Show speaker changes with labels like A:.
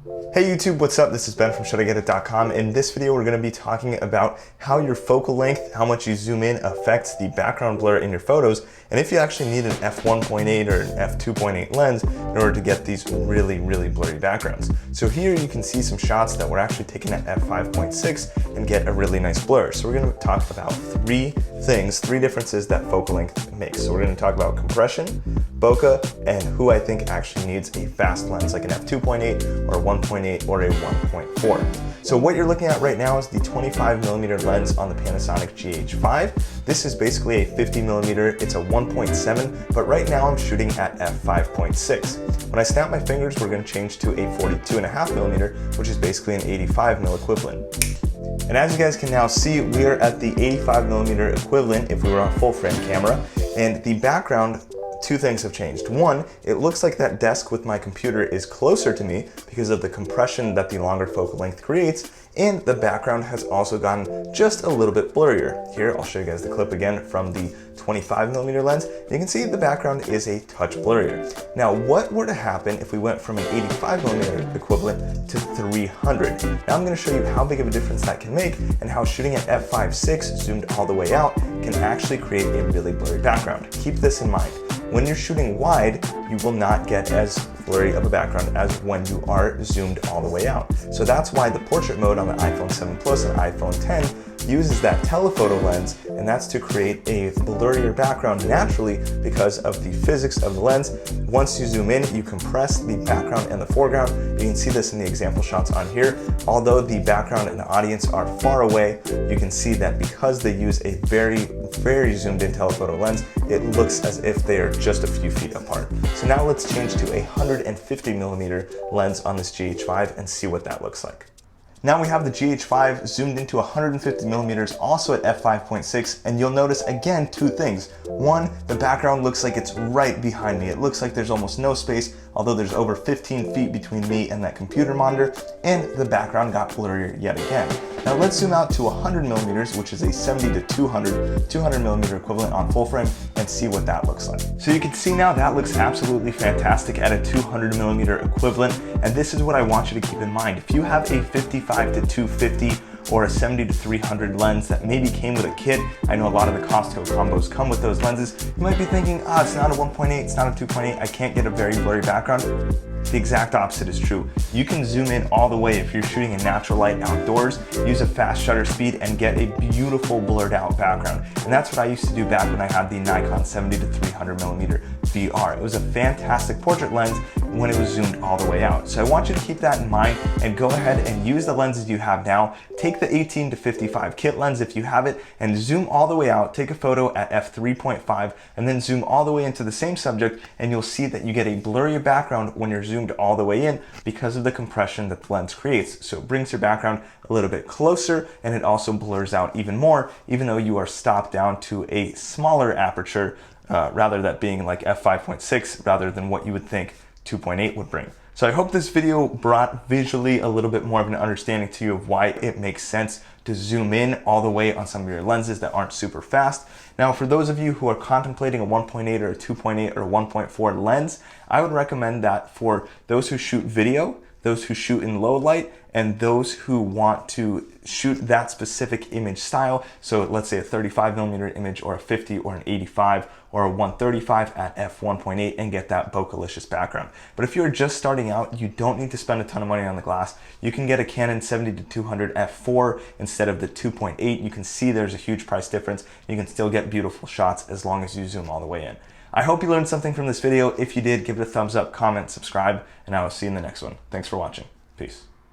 A: Hey YouTube, what's up? This is Ben from ShouldIGetIt.com. In this video, we're going to be talking about how your focal length, how much you zoom in, affects the background blur in your photos, and if you actually need an f1.8 or an f2.8 lens in order to get these really blurry backgrounds. So here you can see some shots that were actually taken at f5.6 and get a really nice blur. So we're going to talk about three differences that focal length makes. So we're going to talk about compression, bokeh, and who I think actually needs a fast lens like an f2.8 or a 1.8 or a 1.4. So what you're looking at right now is the 25mm lens on the Panasonic GH5. This is basically a 50mm, it's a 1.7, but right now I'm shooting at f5.6. When I snap my fingers, we're going to change to a 42.5mm, which is basically an 85mm equivalent. And as you guys can now see, we are at the 85mm equivalent if we were on full frame camera, and the background, two things have changed. One, it looks like that desk with my computer is closer to me because of the compression that the longer focal length creates, and the background has also gotten just a little bit blurrier. Here, I'll show you guys the clip again from the 25mm lens. You can see the background is a touch blurrier. Now, what were to happen if we went from an 85mm equivalent to 300? Now I'm going to show you how big of a difference that can make and how shooting at f5.6 zoomed all the way out can actually create a really blurry background. Keep this in mind. When you're shooting wide, you will not get as blurry of a background as when you are zoomed all the way out. So that's why the portrait mode on the iPhone 7 Plus and iPhone 10 uses that telephoto lens, and that's to create a blurrier background naturally because of the physics of the lens. Once you zoom in, you compress the background and the foreground. You can see this in the example shots on here. Although the background and the audience are far away, you can see that because they use a very zoomed in telephoto lens, it looks as if they are just a few feet apart. So now let's change to a 150mm lens on this GH5 and see what that looks like. Now we have the GH5 zoomed into 150mm also at f5.6, and you'll notice again two things. One, the background looks like it's right behind me. It looks like there's almost no space, although there's over 15 feet between me and that computer monitor, and the background got blurrier yet again. Now let's zoom out to 100mm, which is a 70 to 200mm equivalent on full frame, and see what that looks like. So you can see now that looks absolutely fantastic at a 200mm equivalent, and this is what I want you to keep in mind. If you have a 55 to 250 or a 70 to 300 lens that maybe came with a kit, I know a lot of the Costco combos come with those lenses, you might be thinking, it's not a 1.8, it's not a 2.8, I can't get a very blurry background. The exact opposite is true. You can zoom in all the way if you're shooting in natural light outdoors, use a fast shutter speed, and get a beautiful blurred out background. And that's what I used to do back when I had the Nikon 70 to 300mm VR. It was a fantastic portrait lens when it was zoomed all the way out. So I want you to keep that in mind and go ahead and use the lenses you have now. Take the 18 to 55 kit lens if you have it and zoom all the way out, take a photo at f3.5 and then zoom all the way into the same subject, and you'll see that you get a blurrier background when you're zoomed all the way in because of the compression that the lens creates. So it brings your background a little bit closer, and it also blurs out even more, even though you are stopped down to a smaller aperture, rather that being like f5.6 rather than what you would think 2.8 would bring. So I hope this video brought visually a little bit more of an understanding to you of why it makes sense to zoom in all the way on some of your lenses that aren't super fast. Now, for those of you who are contemplating a 1.8 or a 2.8 or a 1.4 lens, I would recommend that for those who shoot video, those who shoot in low light, and those who want to shoot that specific image style. So let's say a 35mm image or a 50 or an 85 or a 135 at f1.8 and get that bokeh-licious background. But if you're just starting out, you don't need to spend a ton of money on the glass. You can get a Canon 70 to 200 f4 instead of the 2.8. You can see there's a huge price difference. You can still get beautiful shots as long as you zoom all the way in. I hope you learned something from this video. If you did, give it a thumbs up, comment, subscribe, and I will see you in the next one. Thanks for watching. Peace.